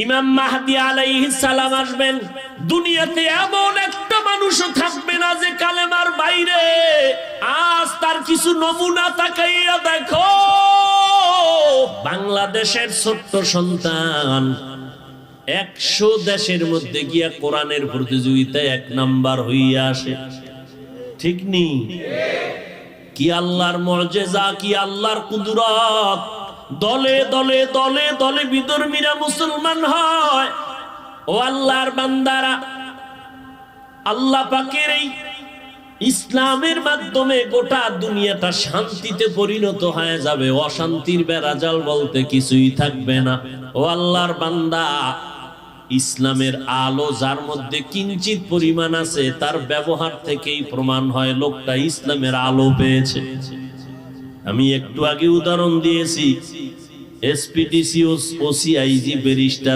ইমাম মাহদী আলাইহিস সালাম আসবেন। দুনিয়াতে এমন একটা মানুষও থাকবে না যে কালেমার বাইরে। আজ তার কিছু নমুনা তাকাইয়া দেখো। বাংলাদেশের ছোট্ট সন্তান 100 দেশের মধ্যে গিয়া কোরআনের প্রতিযোগিতায় 1 নাম্বার হইয়া আসে। ঠিক নি? কি আল্লাহর মুজিজা, কি আল্লাহর কুদরত। দলে দলে দলে দলে বিধর্মীরা মুসলমান হয়। ও আল্লাহর বান্দারা, আল্লাহ পাকের এই ইসলামের মাধ্যমে গোটা দুনিয়াটা শান্তিতে পরিণত হয়ে যাবে। অশান্তির বেড়াজাল বলতে কিছুই থাকবে না। ও আল্লাহর বান্দা, ইসলামের আলো যার মধ্যে কিঞ্চিত পরিমাণ আছে, তার ব্যবহার থেকেই প্রমাণ হয় লোকটা ইসলামের আলো পেয়েছে। আমি একটু আগে উদাহরণ দিয়েছি, এসপিডিসি, ওসিআইজি, ব্যারিস্টার